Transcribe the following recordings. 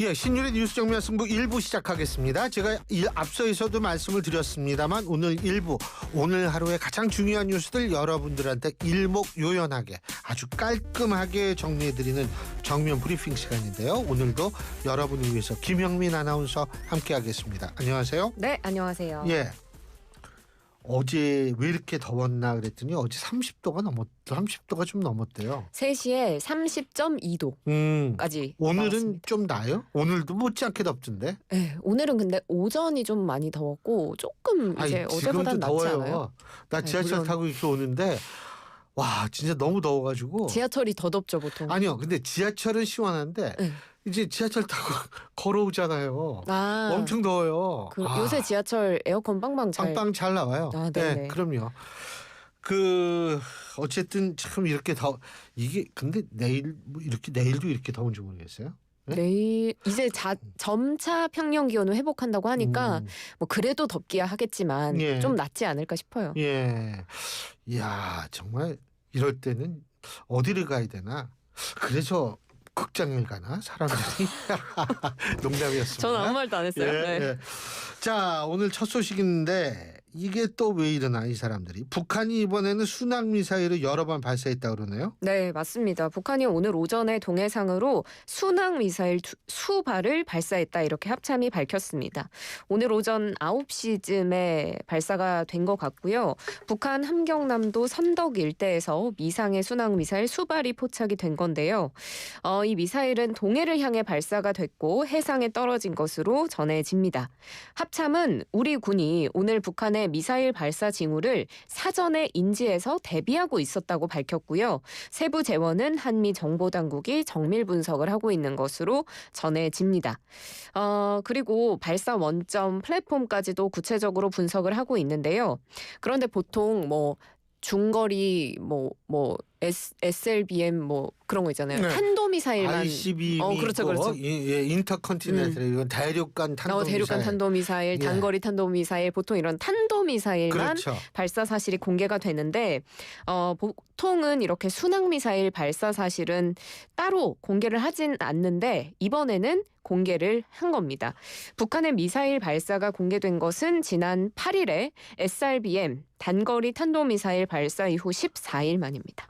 예, 신윤의 뉴스 정면 승부 1부 시작하겠습니다. 제가 앞서에서도 말씀을 드렸습니다만 오늘 1부, 오늘 하루의 가장 중요한 뉴스들 여러분들한테 일목요연하게 아주 깔끔하게 정리해드리는 정면 브리핑 시간인데요. 오늘도 여러분을 위해서 김영민 아나운서 함께하겠습니다. 안녕하세요. 네, 안녕하세요. 예. 어제 왜 이렇게 더웠나 그랬더니 어제 30도가 좀 넘었대요. 3시에 30.2도까지 오늘은 나왔습니다. 좀 나아요? 오늘도 못지않게 덥던데. 네, 오늘은 근데 오전이 좀 많이 더웠고 조금 이제 어제보단 낫지 더워요. 않아요? 나 지하철 물론. 타고 이렇게 오는데 와 진짜 너무 더워가지고. 지하철이 더 덥죠 보통. 아니요, 근데 지하철은 시원한데 네. 이제 지하철 타고 걸어오잖아요. 아, 엄청 더워요. 요새 지하철 에어컨 빵빵 잘. 빵빵 잘 나와요. 아, 네, 네네. 그럼요. 어쨌든 참 이렇게 이게 근데 내일도 이렇게 더운지 모르겠어요. 네? 내일 이제 점차 평년 기온을 회복한다고 하니까 뭐 그래도 덥기야 하겠지만 예. 좀 낫지 않을까 싶어요. 예, 이야 정말 이럴 때는 어디를 가야 되나? 그래서 극장에 가나 사람들이? 농담이었습니다. 저는 아무 말도 안 했어요. 예, 네. 예. 자, 오늘 첫 소식인데 이게 또 왜 이러나 이 사람들이. 북한이 이번에는 순항미사일을 여러 번 발사했다고 그러네요. 네, 맞습니다. 북한이 오늘 오전에 동해상으로 순항미사일 수발을 발사했다 이렇게 합참이 밝혔습니다. 오늘 오전 9시쯤에 발사가 된 것 같고요. 북한 함경남도 선덕 일대에서 미상의 순항미사일 수발이 포착이 된 건데요. 이 미사일은 동해를 향해 발사가 됐고 해상에 떨어진 것으로 전해집니다. 합참은 우리 군이 오늘 북한의 미사일 발사 징후를 사전에 인지해서 대비하고 있었다고 밝혔고요. 세부 재원은 한미 정보당국이 정밀 분석을 하고 있는 것으로 전해집니다. 그리고 발사 원점 플랫폼까지도 구체적으로 분석을 하고 있는데요. 그런데 보통 중거리 SLBM 그런 거 있잖아요. 네. 탄도미사일만 ICBM 그렇죠. 인터컨티넨탈 이건 대륙간 탄도미사일. 대륙간 탄도미사일, 예. 단거리 탄도미사일, 보통 이런 탄도미사일만 그렇죠. 발사 사실이 공개가 되는데 보통은 이렇게 순항미사일 발사 사실은 따로 공개를 하진 않는데 이번에는 공개를 한 겁니다. 북한의 미사일 발사가 공개된 것은 지난 8일에 SRBM 단거리 탄도미사일 발사 이후 14일 만입니다.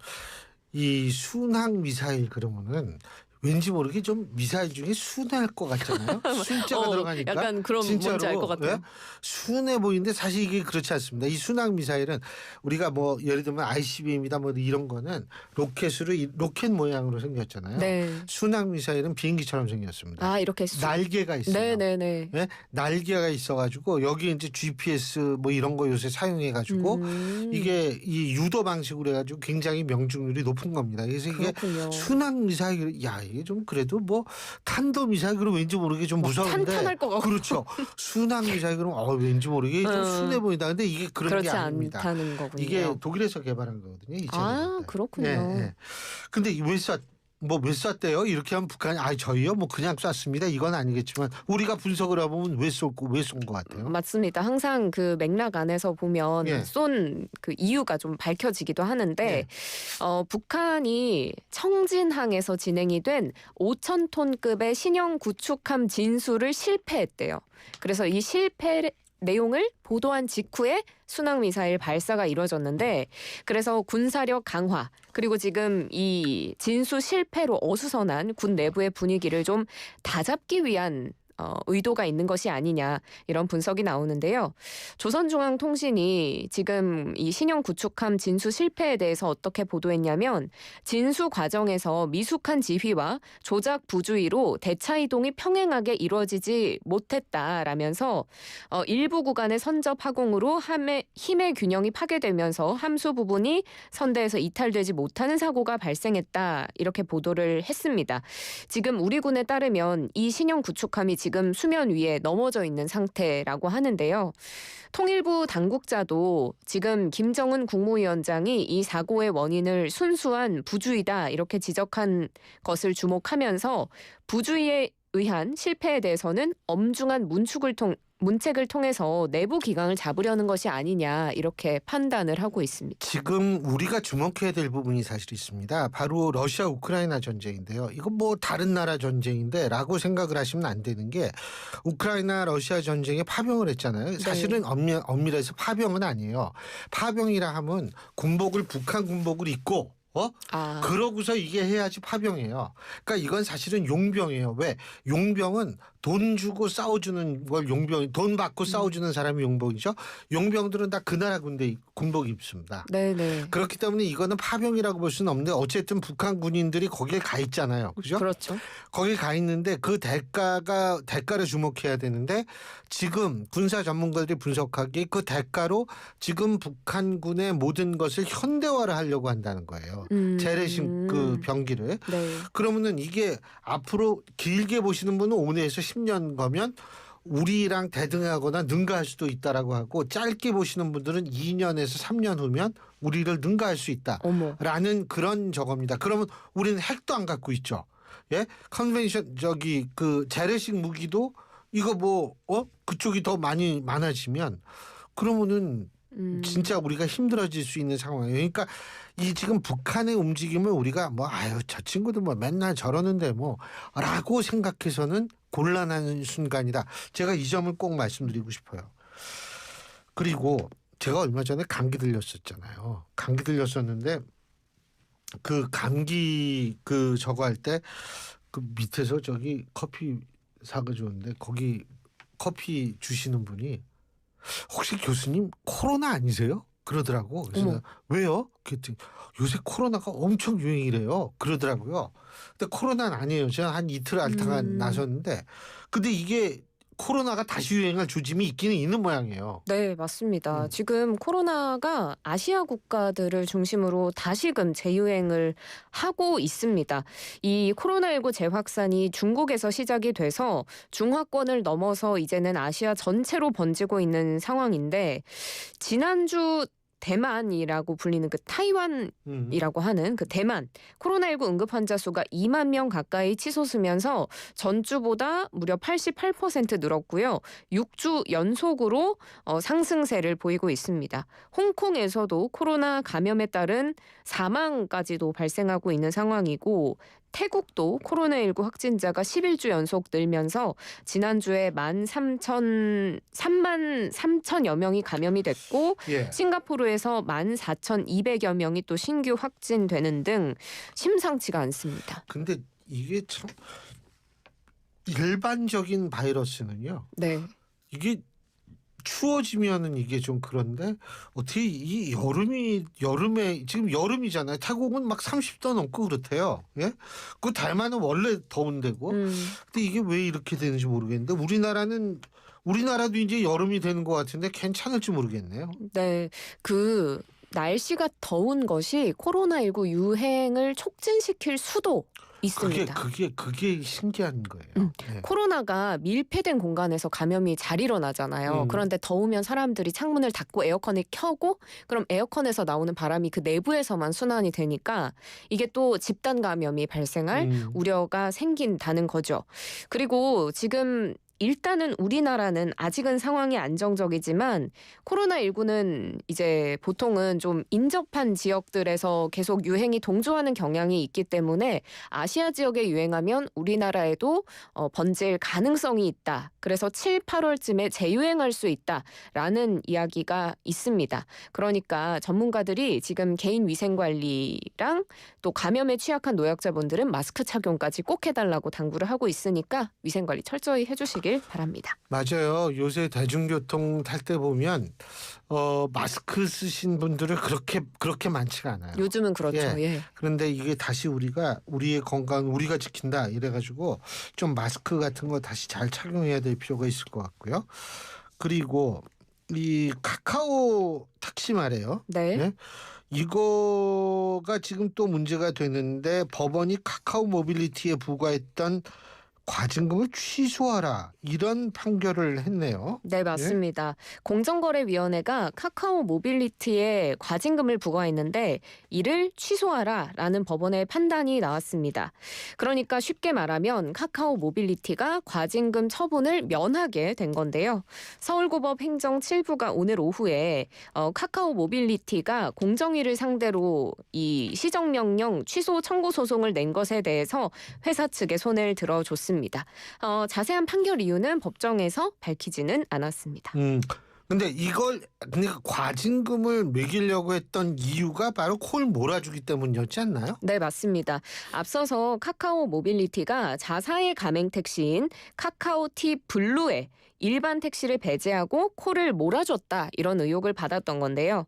이 순항 미사일 그러면은 왠지 모르게 좀 미사일 중에 순할 것 같잖아요. 순자가 들어가니까. 약간 그런 진짜로, 뭔지 알 것 같아요. 예? 순해 보이는데 사실 이게 그렇지 않습니다. 이 순항 미사일은 우리가 예를 들면 ICBM이다 이런 거는 로켓 모양으로 생겼잖아요. 네. 순항 미사일은 비행기처럼 생겼습니다. 아, 이렇게 날개가 있어요. 네네네. 예? 날개가 있어가지고 여기 이제 GPS 이런 거 요새 사용해가지고 이게 이 유도 방식으로 해가지고 굉장히 명중률이 높은 겁니다. 그래서 이게 그렇군요. 순항 미사일, 이게 좀 그래도 탄도 미사일 그럼 왠지 모르게 좀 무서운데. 탄탄할 것 같고. 그렇죠. 순항 미사일 그럼 왠지 모르게 좀 순해 보인다. 근데 이게 그런 게 그렇지 아닙니다. 않다는 거군요. 이게 독일에서 개발한 거거든요. 2000년대. 아, 그렇군요. 예. 근데 왜 쐈대요? 이렇게 하면 북한이 저희요? 그냥 쐈습니다. 이건 아니겠지만 우리가 분석을 해보면 왜 쏜 것 같아요? 맞습니다. 항상 그 맥락 안에서 보면 예. 쏜 그 이유가 좀 밝혀지기도 하는데 예. 북한이 청진항에서 진행이 된 5,000톤급의 신형 구축함 진수를 실패했대요. 그래서 이 실패 내용을 보도한 직후에 순항미사일 발사가 이루어졌는데 그래서 군사력 강화 그리고 지금 이 진수 실패로 어수선한 군 내부의 분위기를 좀 다잡기 위한 의도가 있는 것이 아니냐 이런 분석이 나오는데요. 조선중앙통신이 지금 이 신형 구축함 진수 실패에 대해서 어떻게 보도했냐면 진수 과정에서 미숙한 지휘와 조작 부주의로 대차 이동이 평행하게 이루어지지 못했다라면서 일부 구간의 선접 하공으로 힘의 균형이 파괴되면서 함수 부분이 선대에서 이탈되지 못하는 사고가 발생했다 이렇게 보도를 했습니다. 지금 우리 군에 따르면 이 신형 구축함이 지금 수면 위에 넘어져 있는 상태라고 하는데요. 통일부 당국자도 지금 김정은 국무위원장이 이 사고의 원인을 순수한 부주의다 이렇게 지적한 것을 주목하면서 부주의에 의한 실패에 대해서는 엄중한 문축을 문책을 통해서 내부 기강을 잡으려는 것이 아니냐 이렇게 판단을 하고 있습니다. 지금 우리가 주목해야 될 부분이 사실 있습니다. 바로 러시아 우크라이나 전쟁인데요. 이건 뭐 다른 나라 전쟁인데라고 생각을 하시면 안 되는 게 우크라이나 러시아 전쟁에 파병을 했잖아요. 사실은 엄밀해서 파병은 아니에요. 파병이라 하면 군복을 북한 군복을 입고 그러고서 이게 해야지 파병이에요. 그러니까 이건 사실은 용병이에요. 왜? 용병은 돈 주고 싸워주는 걸 용병, 돈 받고 싸워주는 사람이 용병이죠. 용병들은 다 그 나라 군대 군복 입습니다. 네네. 그렇기 때문에 이거는 파병이라고 볼 수는 없는데 어쨌든 북한 군인들이 거기에 가 있잖아요. 그죠? 그렇죠. 거기 가 있는데 그 대가를 주목해야 되는데 지금 군사 전문가들이 분석하기에 그 대가로 지금 북한군의 모든 것을 현대화를 하려고 한다는 거예요. 재래식 그 병기를. 네. 그러면은 이게 앞으로 길게 보시는 분은 5년에서 10년 거면 우리랑 대등하거나 능가할 수도 있다라고 하고 짧게 보시는 분들은 2년에서 3년 후면 우리를 능가할 수 어머. 있다라는 그런 저겁니다. 그러면 우리는 핵도 안 갖고 있죠. 예? 컨벤션 그 재래식 무기도 이거 그쪽이 더 많아지면 그러면은 진짜 우리가 힘들어질 수 있는 상황이에요. 그러니까 이 지금 북한의 움직임을 우리가 저 친구들 맨날 저러는데 라고 생각해서는 곤란한 순간이다. 제가 이 점을 꼭 말씀드리고 싶어요. 그리고 제가 얼마 전에 감기 들렸었잖아요. 감기 들렸었는데 그 감기 저거 할 때 그 밑에서 커피 사가지고 거기 커피 주시는 분이 혹시 교수님 코로나 아니세요? 그러더라고. 그래서 왜요? 그랬더니 요새 코로나가 엄청 유행이래요. 그러더라고요. 근데 코로나는 아니에요. 제가 한 이틀 앓다가 나섰는데 근데 이게 코로나가 다시 유행할 조짐이 있기는 있는 모양이에요. 네, 맞습니다. 지금 코로나가 아시아 국가들을 중심으로 다시금 재유행을 하고 있습니다. 이 코로나19 재확산이 중국에서 시작이 돼서 중화권을 넘어서 이제는 아시아 전체로 번지고 있는 상황인데 지난주 대만이라고 불리는 그 타이완이라고 하는 그 대만 코로나19 응급 환자 수가 2만 명 가까이 치솟으면서 전주보다 무려 88% 늘었고요. 6주 연속으로 상승세를 보이고 있습니다. 홍콩에서도 코로나 감염에 따른 사망까지도 발생하고 있는 상황이고 태국도 코로나19 확진자가 11주 연속 늘면서 지난주에 3만 3천여 명이 감염이 됐고 싱가포르에서 14,200여 명이 또 신규 확진되는 등 심상치가 않습니다. 근데 이게 참 일반적인 바이러스는요. 네. 이게 추워지면은 이게 좀 그런데 어떻게 이 여름에 지금 여름이잖아요. 태국은 막 30도 넘고 그렇대요. 예? 그 대만은 원래 더운 데고. 근데 이게 왜 이렇게 되는지 모르겠는데 우리나라도 이제 여름이 되는 것 같은데 괜찮을지 모르겠네요. 네. 날씨가 더운 것이 코로나19 유행을 촉진시킬 수도 있습니다. 그게 신기한 거예요. 네. 코로나가 밀폐된 공간에서 감염이 잘 일어나잖아요. 그런데 더우면 사람들이 창문을 닫고 에어컨을 켜고 그럼 에어컨에서 나오는 바람이 그 내부에서만 순환이 되니까 이게 또 집단 감염이 발생할 우려가 생긴다는 거죠. 그리고 지금 일단은 우리나라는 아직은 상황이 안정적이지만 코로나19는 이제 보통은 좀 인접한 지역들에서 계속 유행이 동조하는 경향이 있기 때문에 아시아 지역에 유행하면 우리나라에도 번질 가능성이 있다. 그래서 7, 8월쯤에 재유행할 수 있다라는 이야기가 있습니다. 그러니까 전문가들이 지금 개인 위생 관리랑 또 감염에 취약한 노약자분들은 마스크 착용까지 꼭 해달라고 당부를 하고 있으니까 위생 관리 철저히 해주시길 바랍니다. 맞아요. 요새 대중교통 탈 때 보면 마스크 쓰신 분들은 그렇게 많지가 않아요. 요즘은 그렇죠. 예. 그런데 이게 다시 우리의 건강 우리가 지킨다 이래가지고 좀 마스크 같은 거 다시 잘 착용해야 될 필요가 있을 것 같고요. 그리고 이 카카오 택시 말이에요. 네. 네? 이거가 지금 또 문제가 되는데 법원이 카카오 모빌리티에 부과했던 과징금을 취소하라 이런 판결을 했네요. 네, 맞습니다. 공정거래위원회가 카카오 모빌리티에 과징금을 부과했는데 이를 취소하라라는 법원의 판단이 나왔습니다. 그러니까 쉽게 말하면 카카오 모빌리티가 과징금 처분을 면하게 된 건데요. 서울고법 행정 7부가 오늘 오후에 카카오 모빌리티가 공정위를 상대로 이 시정명령 취소 청구 소송을 낸 것에 대해서 회사 측에 손을 들어줬습니다. 자세한 판결 이유는 법정에서 밝히지는 않았습니다. 근데 이걸 그러니까 과징금을 매기려고 했던 이유가 바로 콜 몰아주기 때문이었지 않나요? 네, 맞습니다. 앞서서 카카오 모빌리티가 자사의 가맹 택시인 카카오티 블루에 일반 택시를 배제하고 콜을 몰아줬다 이런 의혹을 받았던 건데요.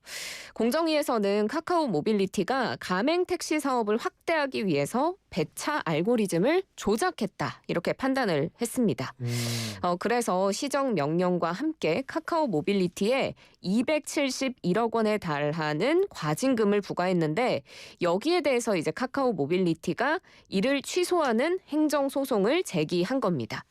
공정위에서는 카카오 모빌리티가 가맹 택시 사업을 확대하기 위해서 배차 알고리즘을 조작했다 이렇게 판단을 했습니다. 그래서 시정 명령과 함께 카카오 모빌리티에 271억 원에 달하는 과징금을 부과했는데 여기에 대해서 이제 카카오 모빌리티가 이를 취소하는 행정 소송을 제기한 겁니다.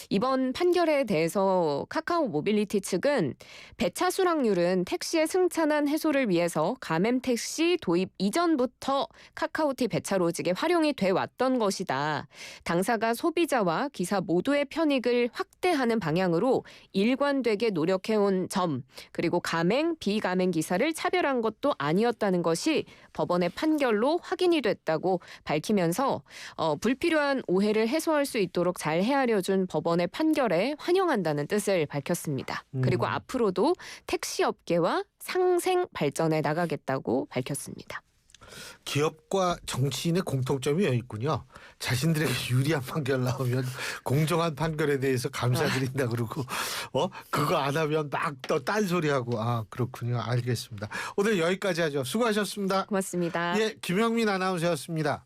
이번 판결에 대해서 카카오 모빌리티 측은 배차 수락률은 택시의 승차난 해소를 위해서 가맹 택시 도입 이전부터 카카오티 배차 로직에 활용이 돼 왔던 것이다. 당사가 소비자와 기사 모두의 편익을 확대하는 방향으로 일관되게 노력해온 점, 그리고 가맹, 비가맹 기사를 차별한 것도 아니었다는 것이 법원의 판결로 확인이 됐다고 밝히면서 불필요한 오해를 해소할 수 있도록 잘 헤아려준 법원의 판결에 환영한다는 뜻을 밝혔습니다. 그리고 앞으로도 택시업계와 상생 발전해 나가겠다고 밝혔습니다. 기업과 정치인의 공통점이 여기 있군요. 자신들에게 유리한 판결 나오면 공정한 판결에 대해서 감사드린다 그러고 그거 안 하면 막 또 딴소리하고 그렇군요. 알겠습니다. 오늘 여기까지 하죠. 수고하셨습니다. 고맙습니다. 예, 김영민 아나운서였습니다.